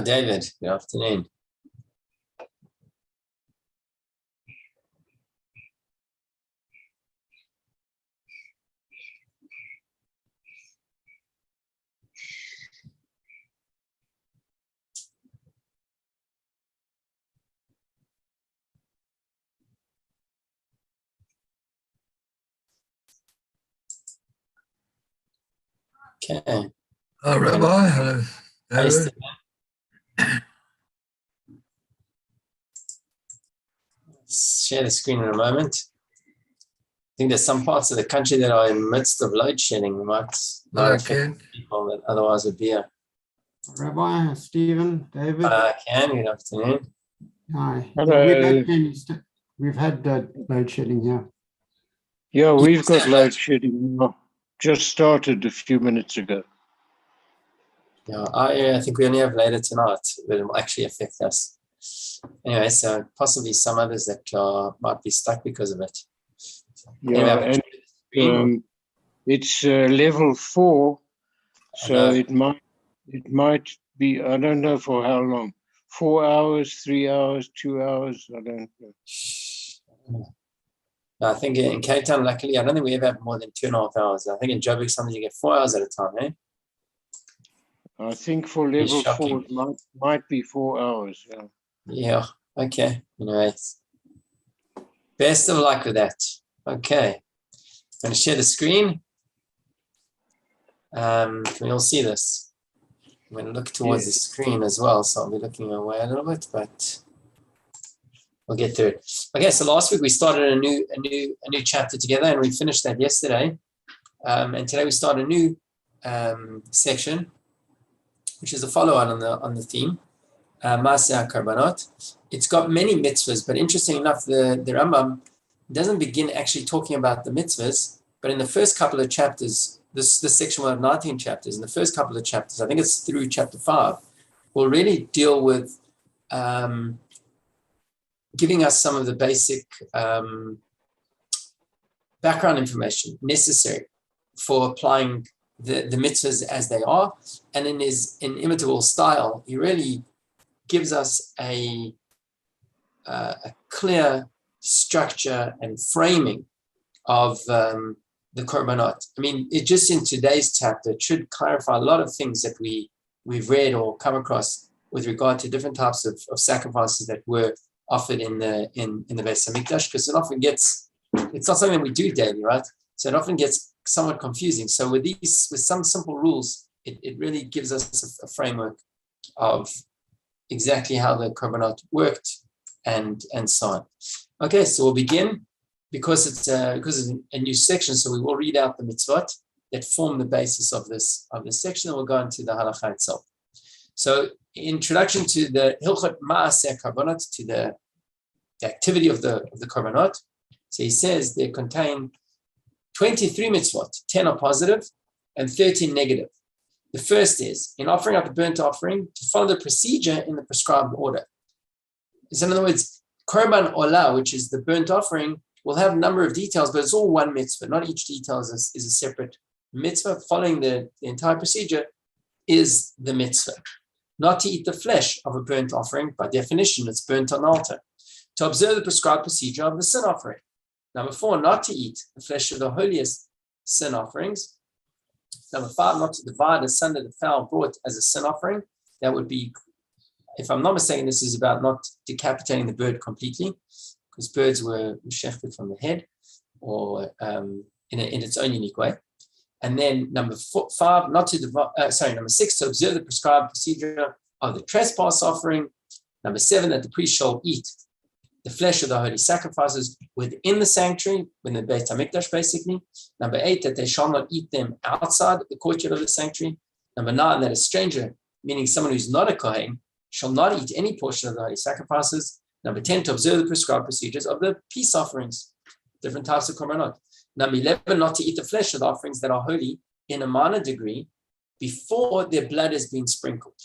David, good afternoon. Okay. Hello, Rabbi. Hello, David. Share the screen in a moment. I think there's some parts of the country that are in the midst of load shedding. We might not affect people that otherwise would be here. Rabbi, Stephen, David. Good afternoon. Hi. Hello. We've had load shedding here. Yeah, we've got load shedding now. Just started a few minutes ago. Yeah, I think we only have later tonight, but it will actually affect us. Anyway, so possibly some others that might be stuck because of it. Yeah, anyway, it's level 4, so it might be, I don't know for how long. 4 hours, 3 hours, 2 hours, I don't know. I think in Cape Town, luckily, I don't think we ever have more than 2.5 hours. I think in Joburg, sometimes you get 4 hours at a time, eh? I think for level 4, it might be 4 hours. Yeah. Yeah. Okay. Anyways, best of luck with that. Okay. I'm going to share the screen. Can we all see this? I'm going to look towards the screen as well, so I'll be looking away a little bit, but we'll get through it. Okay. So last week we started a new chapter together, and we finished that yesterday. And today we start a new section, which is a follow-on on the theme. Maase Hakorbanot. It's got many mitzvahs, but interesting enough, the Rambam doesn't begin actually talking about the mitzvahs, but in the first couple of chapters, this section will have 19 chapters. In the first couple of chapters, I think it's through chapter 5, will really deal with giving us some of the basic background information necessary for applying the mitzvahs as they are. And in his inimitable style, he really gives us a clear structure and framing of the Korbanot. I mean, it just in today's chapter, it should clarify a lot of things that we've read or come across with regard to different types of sacrifices that were offered in the Beis Hamikdash, because it often it's not something that we do daily, right? So it often gets somewhat confusing. So with some simple rules, it really gives us a framework of exactly how the Korbanot worked and so on. Okay, so we'll begin because it's a new section. So we will read out the mitzvot that form the basis of this section, and we'll go into the halacha itself. So, introduction to the Hilchot Maase Hakorbanot, to the activity of the Korbanot. So he says they contain 23 mitzvot, 10 are positive and 13 negative. The first is, in offering up a burnt offering, to follow the procedure in the prescribed order. So in other words, Korban Olah, which is the burnt offering, will have a number of details, but it's all one mitzvah. Not each detail is a separate mitzvah. Following the entire procedure is the mitzvah. Not to eat the flesh of a burnt offering, by definition, it's burnt on altar. To observe the prescribed procedure of the sin offering. Number 4, not to eat the flesh of the holiest sin offerings. Number 5, not to divide asunder the fowl brought as a sin offering. That would be, if I'm not mistaken, this is about not decapitating the bird completely, because birds were shechted from the head, or in its own unique way. And then number 5, number 6, to observe the prescribed procedure of the trespass offering. Number 7, that the priest shall eat the flesh of the holy sacrifices within the sanctuary, in the Beit HaMikdash, basically. Number 8, that they shall not eat them outside the courtyard of the sanctuary. Number 9, that a stranger, meaning someone who's not a Kohen, shall not eat any portion of the holy sacrifices. Number 10, to observe the prescribed procedures of the peace offerings, different types of korbanot. Number 11, not to eat the flesh of the offerings that are holy in a minor degree before their blood has been sprinkled.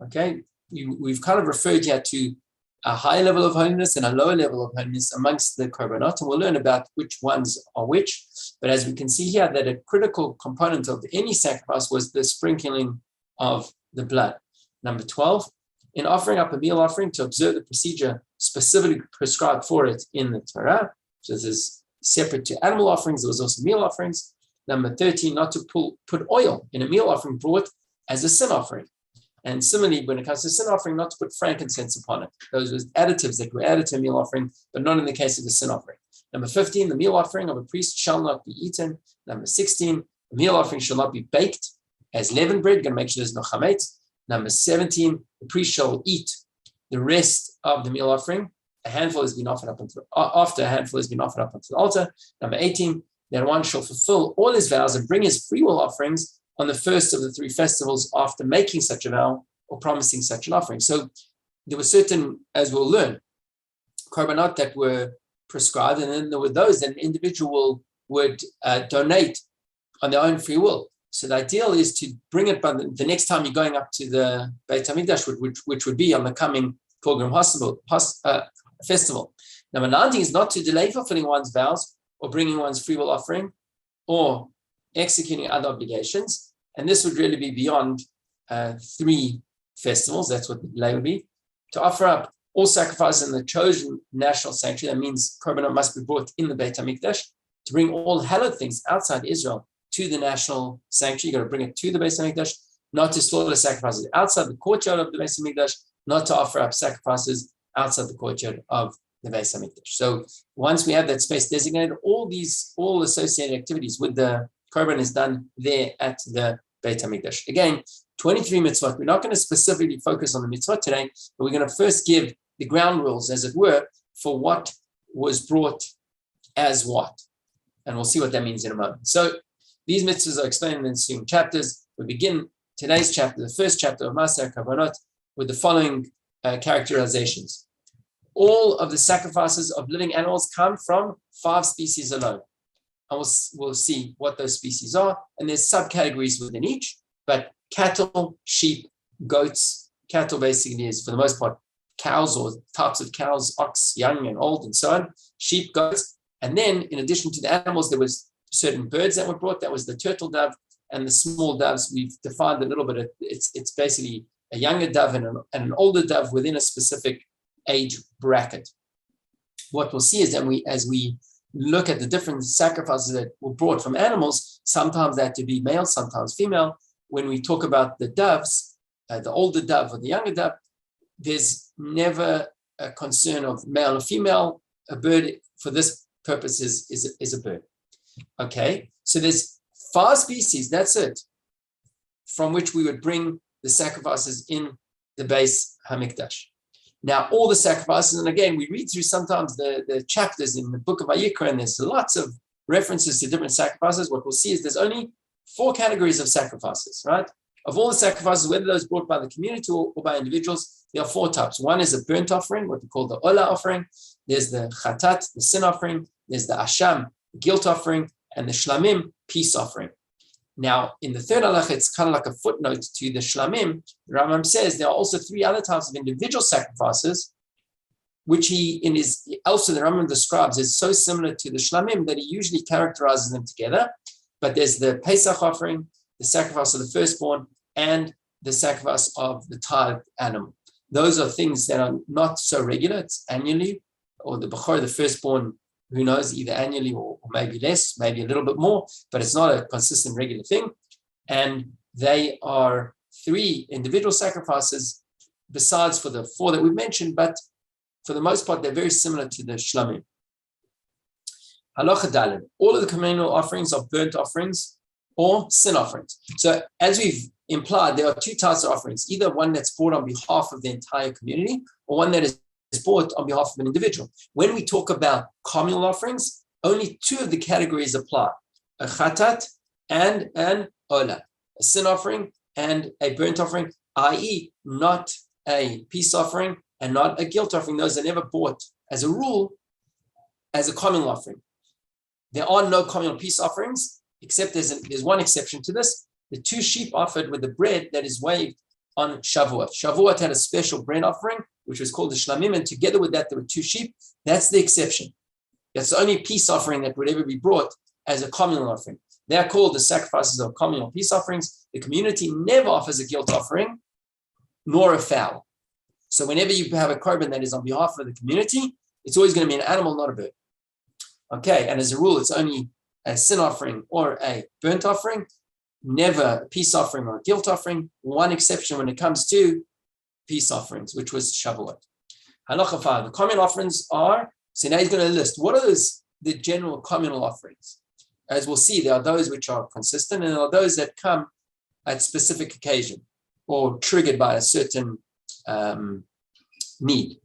Okay, we've kind of referred here to a higher level of holiness and a lower level of holiness amongst the korbanot, and we'll learn about which ones are which. But as we can see here, that a critical component of any sacrifice was the sprinkling of the blood. Number 12, in offering up a meal offering, to observe the procedure specifically prescribed for it in the Torah. So this is separate to animal offerings. There was also meal offerings. Number 13, not to put oil in a meal offering brought as a sin offering. And similarly, when it comes to sin offering, not to put frankincense upon it. Those were additives that were added to a meal offering, but not in the case of the sin offering. Number 15, the meal offering of a priest shall not be eaten. Number 16, the meal offering shall not be baked as leavened bread. Going to make sure there's no chametz. Number 17, the priest shall eat the rest of the meal offering. A handful has been offered up after a handful has been offered up onto the altar. Number 18, that one shall fulfill all his vows and bring his freewill offerings on the first of the 3 festivals after making such a vow or promising such an offering. So there were certain, as we'll learn, korbanot that were prescribed, and then there were those that an individual would donate on their own free will. So the ideal is to bring it by the next time you're going up to the Beit HaMikdash, which would be on the coming Pilgrim festival. Number 19 is not to delay fulfilling one's vows or bringing one's free will offering or executing other obligations. And this would really be beyond 3 festivals. That's what the delay would be. To offer up all sacrifices in the chosen national sanctuary, that means korbanot must be brought in the Beit HaMikdash. To bring all hallowed things outside Israel to the national sanctuary, you've got to bring it to the Beit HaMikdash. Not to slaughter sacrifices outside the courtyard of the Beit HaMikdash. Not to offer up sacrifices outside the courtyard of the Beit HaMikdash. So once we have that space designated, all associated activities with the korban is done there at the Beit HaMikdash. Again, 23 mitzvot. We're not going to specifically focus on the mitzvot today, but we're going to first give the ground rules, as it were, for what was brought as what. And we'll see what that means in a moment. So these mitzvahs are explained in the ensuing chapters. We begin today's chapter, the first chapter of Maase Hakorbanot, with the following characterizations. All of the sacrifices of living animals come from 5 species alone. And we'll see what those species are. And there's subcategories within each, but cattle, sheep, goats. Cattle basically is, for the most part, cows or types of cows, ox, young and old, and so on. Sheep, goats. And then, in addition to the animals, there was certain birds that were brought. That was the turtle dove and the small doves. We've defined a little bit. It's basically a younger dove and an older dove within a specific age bracket. What we'll see is that as we look at the different sacrifices that were brought from animals, sometimes they had to be male, sometimes female. When we talk about the doves, the older dove or the younger dove, there's never a concern of male or female. A bird, for this purpose, is a bird. Okay, so there's 5 species, that's it, from which we would bring the sacrifices in the Beis HaMikdash. Now, all the sacrifices, and again, we read through sometimes the chapters in the book of Vayikra, and there's lots of references to different sacrifices. What we'll see is there's only 4 categories of sacrifices, right? Of all the sacrifices, whether those brought by the community or by individuals, there are 4 types. One is a burnt offering, what we call the Ola offering. There's the Chatat, the sin offering. There's the Asham, the guilt offering, and the Shlamim, peace offering. Now, in the third halacha, it's kind of like a footnote to the Shlamim. The Rambam says there are also 3 other types of individual sacrifices, which the Rambam describes as so similar to the Shlamim that he usually characterizes them together. But there's the Pesach offering, the sacrifice of the firstborn, and the sacrifice of the tithed animal. Those are things that are not so regular. It's annually, or the Bechor, the firstborn, who knows, either annually or maybe less, maybe a little bit more, but it's not a consistent, regular thing. And they are 3 individual sacrifices besides for the 4 that we've mentioned, but for the most part, they're very similar to the Shlamim. Halacha Daled. All of the communal offerings are burnt offerings or sin offerings. So as we've implied, there are 2 types of offerings, either one that's brought on behalf of the entire community or one that is brought on behalf of an individual. When we talk about communal offerings, only 2 of the categories apply: a chatat and an ola, a sin offering and a burnt offering, i.e., not a peace offering and not a guilt offering. Those are never brought as a rule as a communal offering. There are no communal peace offerings, except there's one exception to this: the 2 sheep offered with the bread that is waved on Shavuot. Shavuot had a special bread offering, which was called the Shlamim, and together with that, there were 2 sheep. That's the exception. That's the only peace offering that would ever be brought as a communal offering. They are called the sacrifices of communal peace offerings. The community never offers a guilt offering, nor a fowl. So whenever you have a korban that is on behalf of the community, it's always going to be an animal, not a bird. Okay, and as a rule, it's only a sin offering or a burnt offering, never a peace offering or a guilt offering. One exception when it comes to peace offerings, which was Shavuot. Halacha 5, the communal offerings are, so now he's going to list, what are the general communal offerings? As we'll see, there are those which are consistent and there are those that come at specific occasion or triggered by a certain need.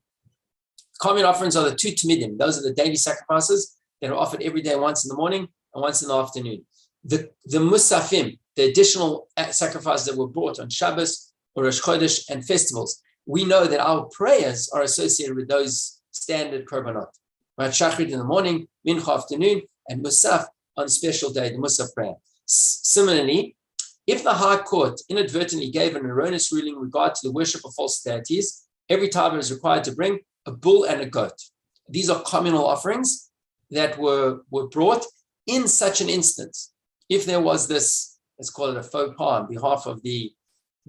Common offerings are the 2 tamidim. Those are the daily sacrifices that are offered every day, once in the morning and once in the afternoon. The musafim, the additional sacrifices that were brought on Shabbos or Rosh Chodesh and festivals, we know that our prayers are associated with those standard korbanot. Right, Shachrit in the morning, Mincha afternoon, and Musaf on special day, the Musaf prayer. Similarly, if the High Court inadvertently gave an erroneous ruling in regard to the worship of false deities, every tither is required to bring a bull and a goat. These are communal offerings that were brought in such an instance. If there was this, let's call it a faux pas on behalf of the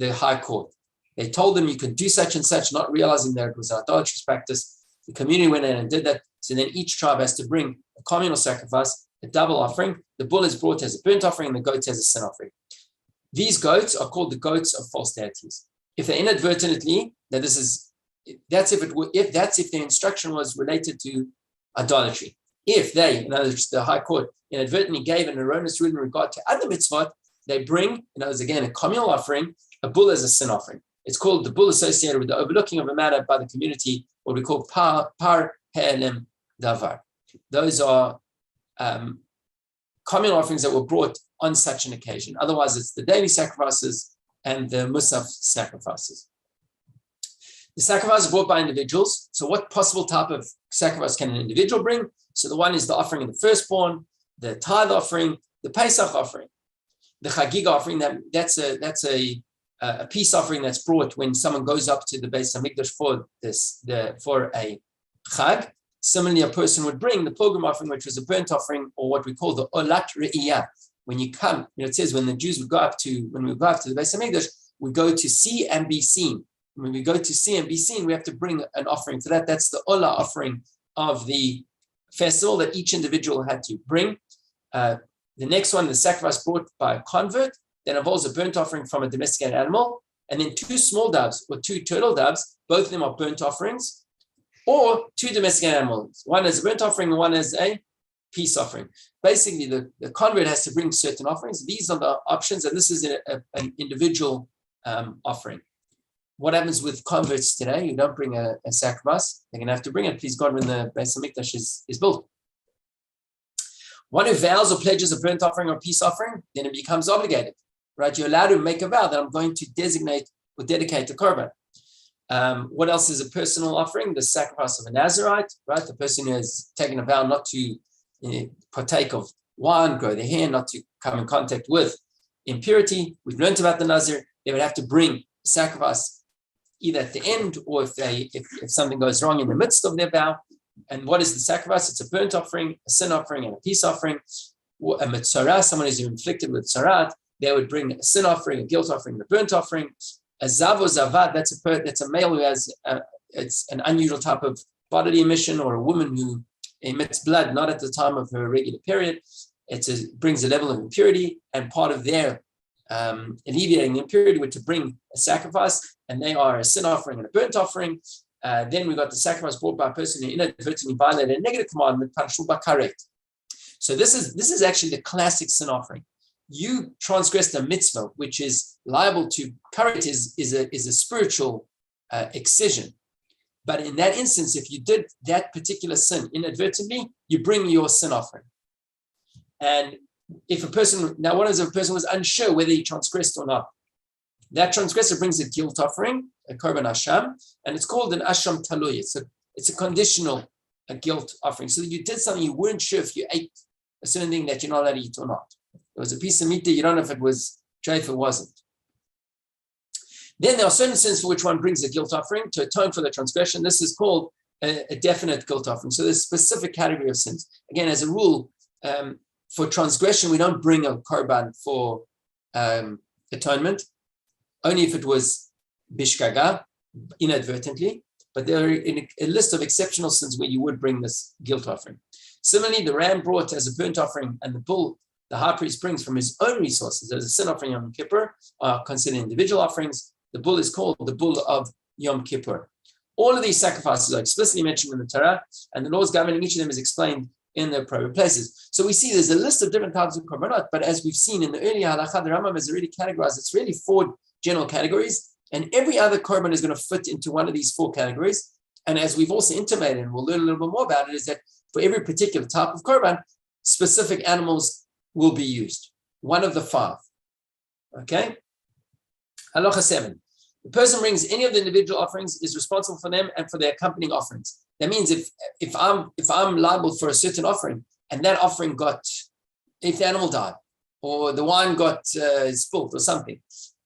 High Court, they told them you could do such and such, not realizing that it was an idolatrous practice. The community went in and did that. So then each tribe has to bring a communal sacrifice, a double offering. The bull is brought as a burnt offering and the goat as a sin offering. These goats are called the goats of false deities. If they inadvertently, that's if the instruction was related to idolatry. If they, in other words, the High Court inadvertently gave an erroneous ruling in regard to other mitzvot, they bring, in other words, again, a communal offering, a bull as a sin offering. It's called the bull associated with the overlooking of a matter by the community, what we call par he'elim davar. Those are communal offerings that were brought on such an occasion. Otherwise, it's the daily sacrifices and the musaf sacrifices. The sacrifices are brought by individuals. So what possible type of sacrifice can an individual bring? So the one is the offering of the firstborn, the tithe offering, the Pesach offering, the Chagiga offering. That's a peace offering that's brought when someone goes up to the Beis Hamikdash for a Chag. Similarly, a person would bring the pilgrim offering, which was a burnt offering, or what we call the Olat Re'iyah. When you come, it says when the Jews would go up to the Beis Hamikdash, we go to see and be seen. When we go to see and be seen, we have to bring an offering for that. That's the Olah offering of the festival that each individual had to bring. The next one, the sacrifice brought by a convert, that involves a burnt offering from a domesticated animal, and then 2 small doves or 2 turtle doves. Both of them are burnt offerings, or 2 domesticated animals. One as a burnt offering and one as a peace offering. Basically, the convert has to bring certain offerings. These are the options, and this is an individual offering. What happens with converts today? You don't bring a sacrifice. They're going to have to bring it, please God, when the Beis Hamikdash is built. One who vows or pledges a burnt offering or peace offering, then it becomes obligated. Right? You're allowed to make a vow that I'm going to designate or dedicate the korban. What else is a personal offering? The sacrifice of a Nazirite, right? The person who has taken a vow not to partake of wine, grow their hair, not to come in contact with impurity. We've learned about the Nazir. They would have to bring sacrifice either at the end or if something goes wrong in the midst of their vow. And what is the sacrifice? It's a burnt offering, a sin offering, and a peace offering. A mitzvah, someone who's inflicted with tzarat, they would bring a sin offering, a guilt offering, a burnt offering. A zav or zavad, that's a male who has it's an unusual type of bodily emission, or a woman who emits blood not at the time of her regular period. It brings a level of impurity, and part of their alleviating the impurity would to bring a sacrifice, and they are a sin offering and a burnt offering. Then we got the sacrifice brought by a person who inadvertently violated a negative commandment, panshul bakaret. So this is actually the classic sin offering. You transgressed a mitzvah, which is liable to karet, is a spiritual excision. But in that instance, if you did that particular sin inadvertently, you bring your sin offering. And if a person was unsure whether he transgressed or not, that transgressor brings a guilt offering, a korban asham, and it's called an asham talui. It's a conditional guilt offering. So you did something, you weren't sure if you ate a certain thing that you're not allowed to eat or not. It was a piece of meat that you don't know if it was treif, if it wasn't. Then there are certain sins for which one brings a guilt offering to atone for the transgression. This is called a definite guilt offering. So there's a specific category of sins. Again, as a rule, for transgression, we don't bring a korban for atonement, only if it was bishgaga, inadvertently, but there are a list of exceptional sins where you would bring this guilt offering. Similarly, the ram brought as a burnt offering and the bull, the high priest brings from his own resources as a sin offering Yom Kippur, are considered individual offerings. The bull is called the bull of Yom Kippur. All of these sacrifices are explicitly mentioned in the Torah, and the laws governing each of them is explained in the appropriate places. So we see there's a list of different types of korbanot, but as we've seen in the earlier halakha, the Rambam has already categorized. It's really 4 general categories, and every other korban is going to fit into one of these 4 categories. And as we've also intimated, and we'll learn a little bit more about it, is that for every particular type of korban, specific animals will be used. One of the 5. Okay? Halacha 7. The person brings any of the individual offerings, is responsible for them and for their accompanying offerings. That means if I'm liable for a certain offering, and that offering if the animal died, or the wine got spilled or something,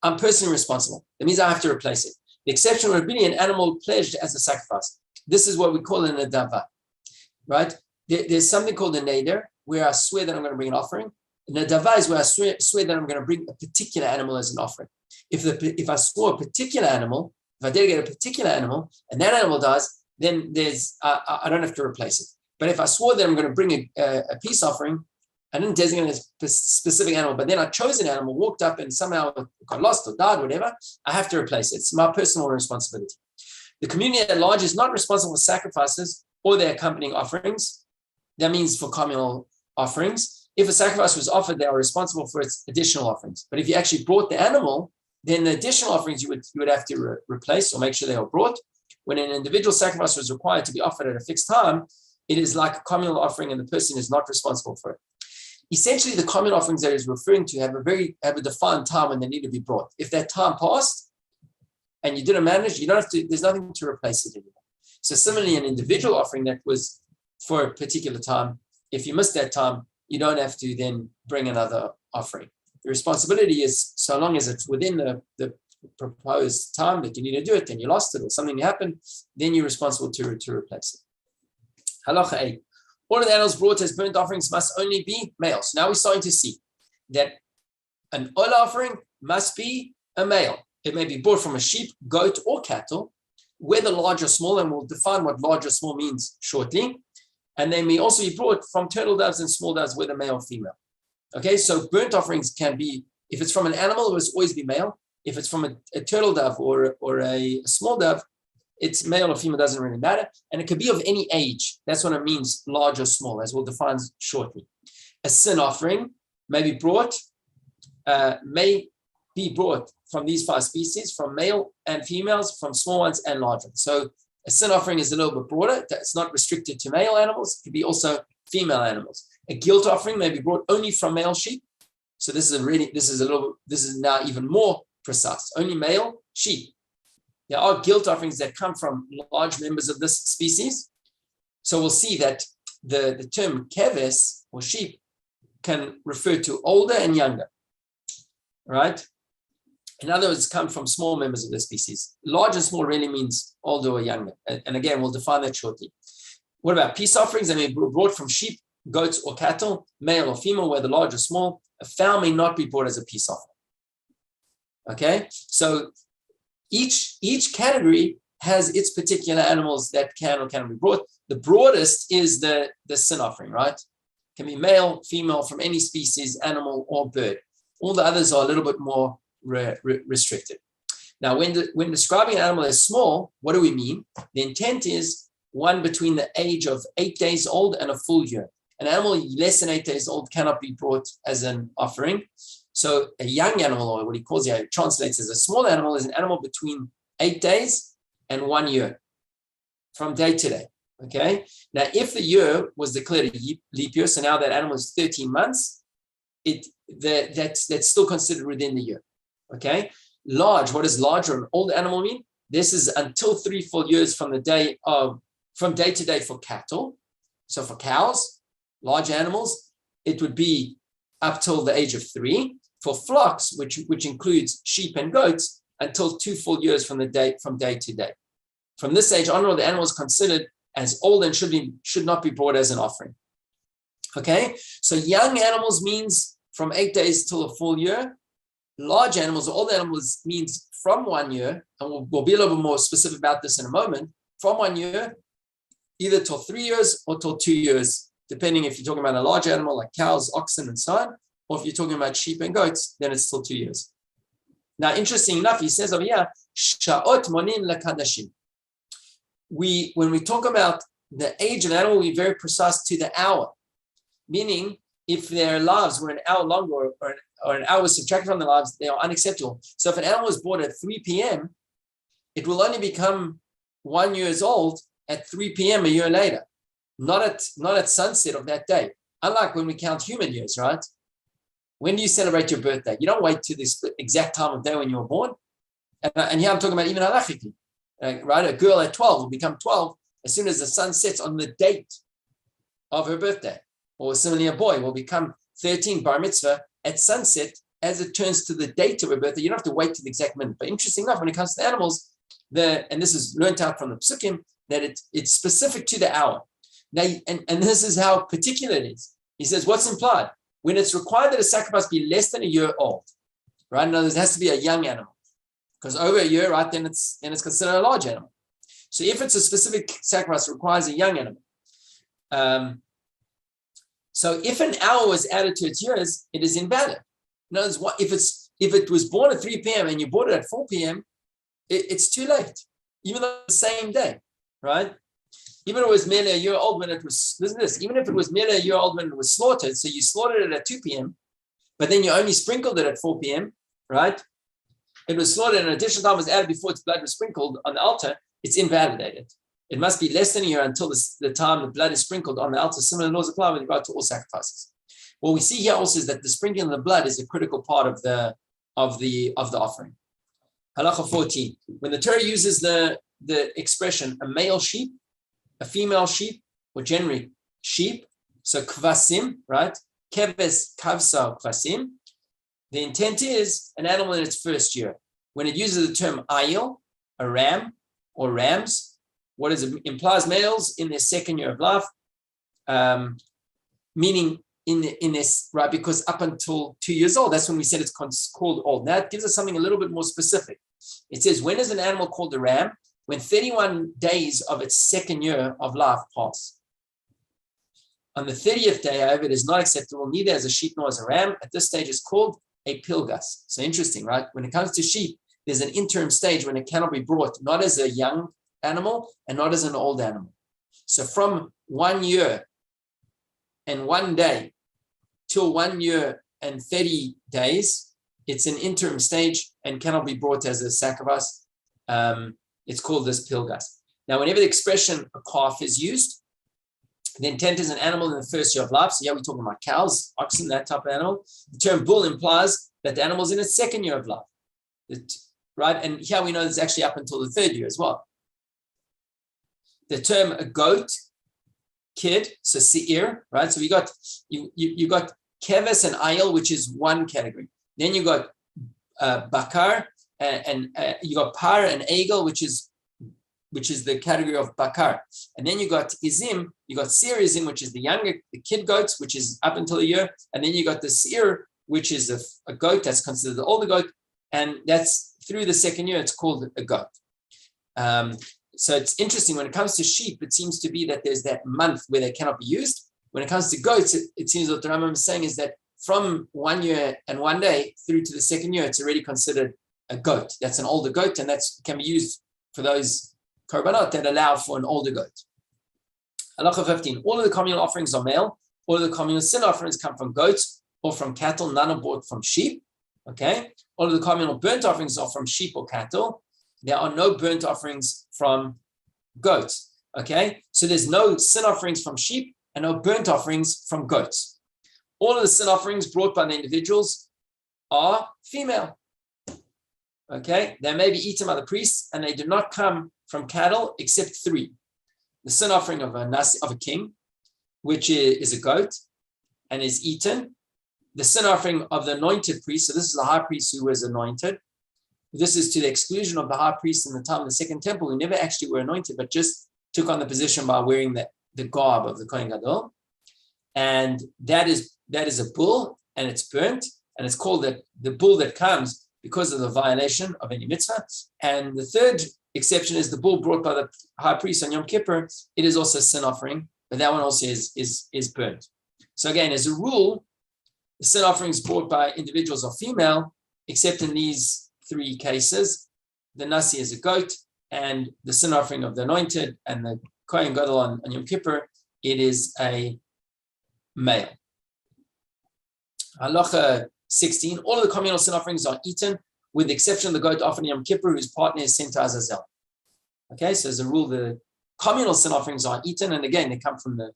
I'm personally responsible. That means I have to replace it. The exception would be an animal pledged as a sacrifice. This is what we call an adava, right? There's something called a neder, where I swear that I'm going to bring an offering. An adava is where I swear that I'm going to bring a particular animal as an offering. If I swore a particular animal, if I delegate a particular animal, and that animal dies, then I don't have to replace it. But if I swore that I'm going to bring a peace offering, I didn't designate a specific animal, but then I chose an animal, walked up, and somehow got lost or died, whatever, I have to replace it. It's my personal responsibility. The community at large is not responsible for sacrifices or their accompanying offerings. That means for communal offerings. If a sacrifice was offered, they are responsible for its additional offerings. But if you actually brought the animal, then the additional offerings you would have to replace or make sure they are brought. When an individual sacrifice was required to be offered at a fixed time, it is like a communal offering and the person is not responsible for it. Essentially, the common offerings that he's referring to have a defined time when they need to be brought. If that time passed and you didn't manage, you don't have to, there's nothing to replace it anymore. So similarly, an individual offering that was for a particular time, if you missed that time, you don't have to then bring another offering. The responsibility is, so long as it's within the proposed time that you need to do it, then you lost it or something happened, then you're responsible to replace it. Halacha 8. All of the animals brought as burnt offerings must only be male. So now we're starting to see that an oil offering must be a male. It may be brought from a sheep, goat, or cattle, whether large or small, and we'll define what large or small means shortly. And they may also be brought from turtle doves and small doves, whether male or female. Okay, so burnt offerings can be, if it's from an animal, it will always be male. If it's from a turtle dove or a small dove, it's male or female, doesn't really matter. And it could be of any age. That's what it means, large or small, as we'll define shortly. A sin offering may be brought from these 5 species, from male and females, from small ones and large ones. So a sin offering is a little bit broader. It's not restricted to male animals. It could be also female animals. A guilt offering may be brought only from male sheep. So this is now even more precise. Only male sheep. There are guilt offerings that come from large members of this species. So we'll see that the term keves, or sheep, can refer to older and younger, right? In other words, come from small members of the species. Large and small really means older or younger. And again, we'll define that shortly. What about peace offerings? They may be brought from sheep, goats, or cattle, male or female, whether large or small. A fowl may not be brought as a peace offering. Okay, so each category has its particular animals that can or cannot be brought. The broadest is the sin offering, right? Can be male, female, from any species, animal, or bird. All the others are a little bit more restricted. Now, when describing an animal as small, what do we mean? The intent is one between the age of 8 days old and a full year. An animal less than 8 days old cannot be brought as an offering. So a young animal, or what he calls here, translates as a small animal, is an animal between 8 days and 1 year, from day to day. Okay. Now, if the year was declared a leap year, so now that animal is 13 months, that's still considered within the year. Okay. Large. What does large or an old animal mean? This is until 3 full years from day to day for cattle. So for cows, large animals, it would be up till the age of 3. For flocks, which includes sheep and goats, until 2 full years from day to day. From this age onward, the animal is considered as old and should not be brought as an offering. Okay, so young animals means from 8 days till a full year. large animals or all the animals means from 1 year, and we'll be a little bit more specific about this in a moment, from 1 year, either till 3 years or till 2 years, depending if you're talking about a large animal like cows, oxen, and so on, or if you're talking about sheep and goats, then it's till 2 years. Now, interesting enough, he says over here, Sha'ot monin lekadashim. When we talk about the age of an animal, we're very precise to the hour, meaning if their lives were an hour longer or an hour was subtracted from their lives, they are unacceptable. So if an animal was born at 3 p.m., it will only become 1 year old at 3 p.m. a year later, not at sunset of that day. Unlike when we count human years, right? When do you celebrate your birthday? You don't wait to the exact time of day when you were born. And here I'm talking about even halachically, right? A girl at 12 will become 12 as soon as the sun sets on the date of her birthday. Or similarly, a boy will become 13 bar mitzvah at sunset as it turns to the date of her birthday. You don't have to wait to the exact minute. But interesting enough, when it comes to animals, and this is learned out from the psukim, that it's specific to the hour. Now, and this is how particular it is. He says, what's implied? When it's required that a sacrifice be less than a year old, right? In other words, it has to be a young animal. Because over a year, right, then it's considered a large animal. So if it's a specific sacrifice, it requires a young animal. So if an hour was added to its years, it is invalid. In other words, if it was born at 3 p.m. and you bought it at 4 p.m., it's too late, even though it's the same day, right? Even if it was merely a year old when it was, listen to this, even if it was merely a year old when it was slaughtered, so you slaughtered it at 2 p.m., but then you only sprinkled it at 4 p.m., right? It was slaughtered and an additional time was added before its blood was sprinkled on the altar, it's invalidated. It must be less than a year until the time the blood is sprinkled on the altar. Similar laws apply with regard to all sacrifices. What we see here also is that the sprinkling of the blood is a critical part of the offering. Halacha 14. When the Torah uses the expression a male sheep, a female sheep, or generally sheep, so kvasim, right? Keves, kavsa, kvasim. The intent is an animal in its first year. When it uses the term ayil, a ram or rams, what is it? Implies males in their second year of life, meaning in this, right? Because up until 2 years old, that's when we said it's called old. Now it gives us something a little bit more specific. It says, when is an animal called a ram? When 31 days of its second year of life pass. On the 30th day, however, it is not acceptable, neither as a sheep nor as a ram. At this stage, it's called a pilgas. So interesting, right? When it comes to sheep, there's an interim stage when it cannot be brought, not as a young animal and not as an old animal. So from 1 year and 1 day till 1 year and 30 days, it's an interim stage and cannot be brought as a sacrifice. It's called this pilgas. Now, whenever the expression a calf is used, the intent is an animal in the first year of life. So here we're talking about cows, oxen, that type of animal. The term bull implies that the animal is in its second year of life, right? And here we know it's actually up until the third year as well. The term a goat, kid, so seir, right? So you got keves and ayil, which is one category. Then you got bakar, and you got par and egel, which is the category of bakar. And then you got izim, you got seir izim, which is the kid goats, which is up until a year. And then you got the seir, which is a goat that's considered the older goat. And that's through the second year, it's called a goat. So it's interesting, when it comes to sheep, it seems to be that there's that month where they cannot be used. When it comes to goats, it seems what the Rambam is saying is that from 1 year and 1 day through to the second year, it's already considered a goat. That's an older goat, and that can be used for those korbanot that allow for an older goat. Halacha 15. All of the communal offerings are male. All of the communal sin offerings come from goats or from cattle. None are bought from sheep. Okay. All of the communal burnt offerings are from sheep or cattle. There are no burnt offerings from goats. Okay. So there's no sin offerings from sheep and no burnt offerings from goats. All of the sin offerings brought by the individuals are female. Okay, they may be eaten by the priests, and they do not come from cattle except 3. The sin offering of a king, which is a goat, and is eaten. The sin offering of the anointed priest, so this is the high priest who was anointed. This is to the exclusion of the high priest in the time of the Second Temple, who never actually were anointed, but just took on the position by wearing the garb of the Kohen Gadol. And that is a bull, and it's burnt. and it's called the bull that comes because of the violation of any mitzvah. And the third exception is the bull brought by the high priest on Yom Kippur. It is also a sin offering, but that one also is burnt. So again, as a rule, the sin offerings brought by individuals are female, except in these three cases. The nasi is a goat, and the sin offering of the anointed and the Kohen Gadol on Yom Kippur, it is a male. Halacha 16, all of the communal sin offerings are eaten, with the exception of the goat offered on Yom Kippur, whose partner is sent to Azazel. Okay, so as a rule, the communal sin offerings are eaten, and again, they come from the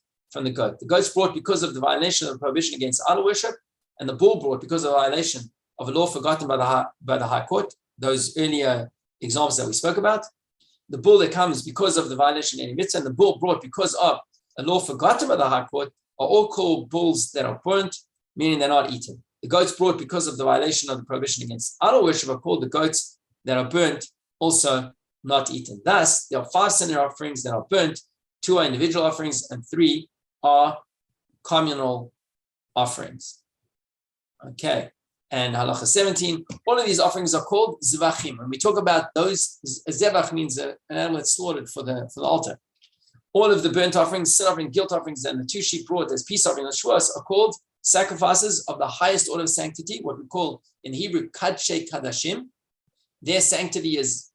goat. The goat's brought because of the violation of the prohibition against idol worship, and the bull brought because of the violation of a law forgotten by the high court, those earlier examples that we spoke about. The bull that comes because of the violation of any mitzvah, and the bull brought because of a law forgotten by the high court, are all called bulls that are burnt, meaning they're not eaten. The goats brought because of the violation of the prohibition against idol worship are called the goats that are burnt, also not eaten. Thus, there are 5 sin offerings that are burnt, 2 are individual offerings, and 3 are communal offerings. Okay, and halacha 17, all of these offerings are called zevachim. When we talk about those, zevach means an animal that's slaughtered for the altar. All of the burnt offerings, sin offering, guilt offerings, and the 2 sheep brought as peace offering and shuas are called sacrifices of the highest order of sanctity, what we call in Hebrew kadshei kadashim. Their sanctity is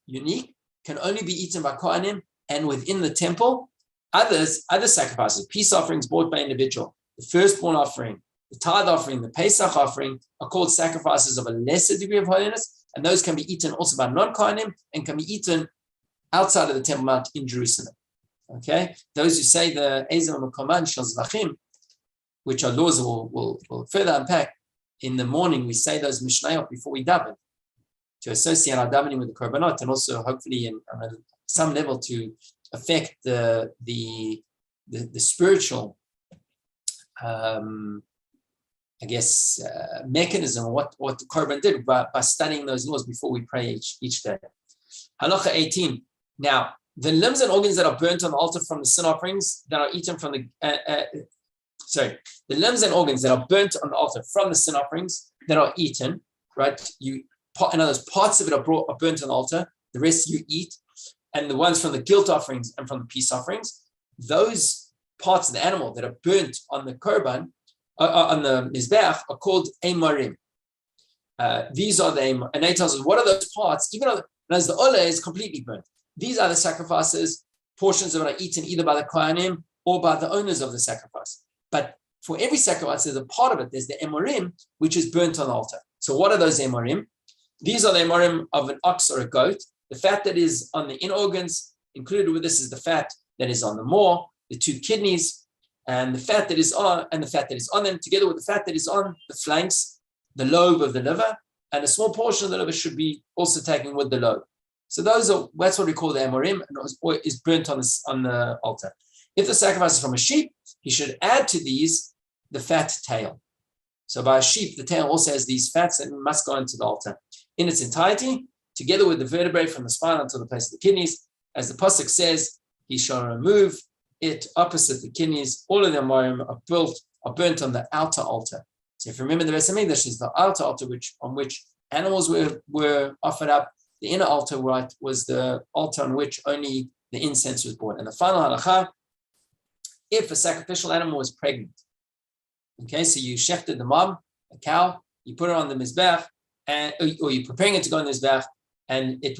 unique, can only be eaten by kohanim and within the temple. Other sacrifices, peace offerings brought by individual, the firstborn offering, the tithe offering, the Pesach offering are called sacrifices of a lesser degree of holiness, and those can be eaten also by non-kohanim and can be eaten outside of the Temple Mount in Jerusalem. Okay, those who say the Ezra Mekoman Shel Zvachim, which are laws we'll further unpack, in the morning we say those Mishnayot before we daven to associate our davening with the Korbanot, and also hopefully on some level to affect the spiritual mechanism of what the Korban did by studying those laws before we pray each day. Halacha 18. Now, the limbs and organs that are burnt on the altar from the sin offerings that are eaten from the the limbs and organs that are burnt on the altar from the sin offerings that are eaten, right? In other words, parts of it are burnt on the altar, the rest you eat, and the ones from the guilt offerings and from the peace offerings, those parts of the animal that are burnt on the korban, on the mizbeach, are called emorim. These are the, and it tells us what are those parts, even though as the olah is completely burnt. These are the sacrifices, portions of it are eaten either by the kohanim or by the owners of the sacrifice. But for every sacrifice, there's a part of it, there's the emorim, which is burnt on the altar. So what are those emorim? These are the emorim of an ox or a goat. The fat that is on the inner organs, included with this is the fat that is on the maw, the 2 kidneys, and the fat that is on them, together with the fat that is on the flanks, the lobe of the liver, and a small portion of the liver should be also taken with the lobe. So that's what we call the emorim, and is burnt on the altar. If the sacrifice is from a sheep, he should add to these the fat tail. So by a sheep, the tail also has these fats that must go into the altar in its entirety, together with the vertebrae from the spine until the place of the kidneys. As the pasuk says, he shall remove it opposite the kidneys. All of the emorim are burnt on the outer altar. So if you remember, the Beis Hamikdash is the outer altar on which animals were offered up. The inner altar, right, was the altar on which only the incense was brought. And the final halacha, if a sacrificial animal was pregnant, okay, so you shechted the mom, a cow, you put it on the mizbeach, or you're preparing it to go on the mizbeach, and you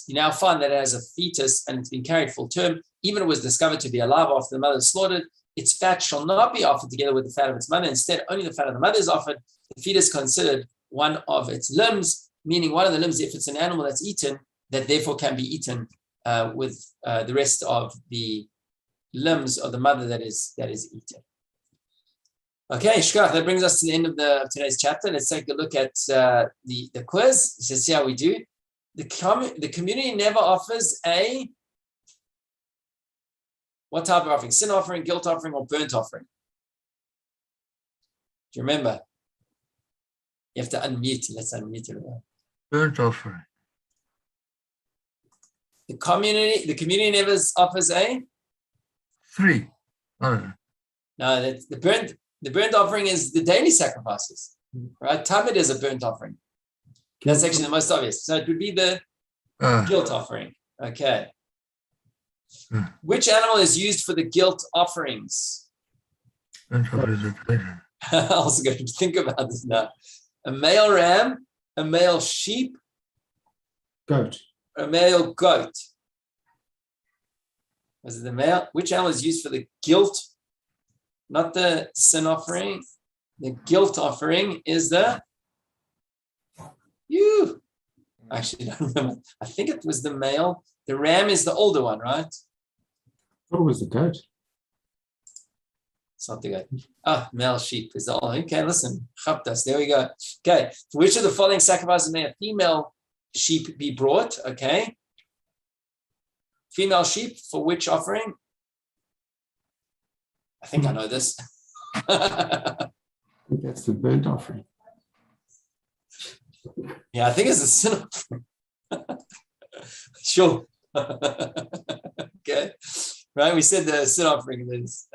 now find that it has a fetus and it's been carried full term, even if it was discovered to be alive after the mother is slaughtered, its fat shall not be offered together with the fat of its mother. Instead, only the fat of the mother is offered. The fetus considered one of its limbs, meaning one of the limbs, if it's an animal that's eaten, that therefore can be eaten with the rest of the limbs of the mother that is eaten. Okay, shkach, that brings us to the end of today's chapter. Let's take a look at the quiz. Let's see how we do. The community never offers what type of offering? Sin offering, guilt offering, or burnt offering? Do you remember? You have to unmute. Let's unmute it. Burnt offering. The community never offers 3. Oh. No, the burnt offering is the daily sacrifices. right? Tamid is a burnt offering. That's actually the most obvious. So it would be the guilt offering. Okay. Which animal is used for the guilt offerings? I also got to think about this now. A male ram, a male sheep, Goat. a male goat. Was it the male? Which animal is used for the guilt? Not the sin offering. The guilt offering is the you. Actually, I don't remember. I think it was the male. The ram is the older one, right? What was the goat? It's not the goat. Male sheep is the older. Okay, listen. Chaptas. There we go. Okay. For which of the following sacrifices may a female sheep be brought? Okay. Female sheep for which offering? I think I know this. I think that's the burnt offering. Yeah, I think it's a sin offering. Sure. Okay. Right, we said the sin offering is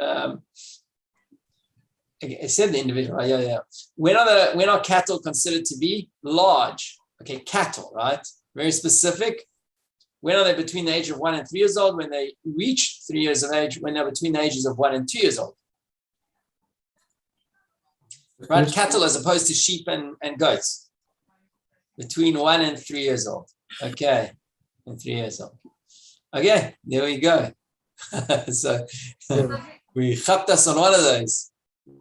it said the individual, right? Yeah. When are cattle considered to be large? Okay, cattle, right? Very specific. When are they between the age of 1 and 3 years old? When they reach 3 years of age, when they're between the ages of 1 and 2 years old. Right? Cattle as opposed to sheep and goats. Between 1 and 3 years old. Okay. And 3 years old. Okay, there we go. So we chapped us on one of those.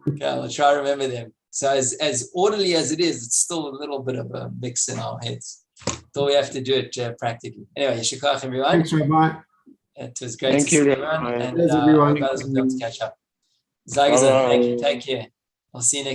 Okay, I'll try to remember them. So as orderly as it is, it's still a little bit of a mix in our heads. So we have to do it practically. Anyway, yeshikach, everyone. Thanks, Rabbi. It was great Thank to see you, everyone. Rabbi. And There's everyone. guys will be able to catch up. Zagazan, thank you. Take care. I'll see you next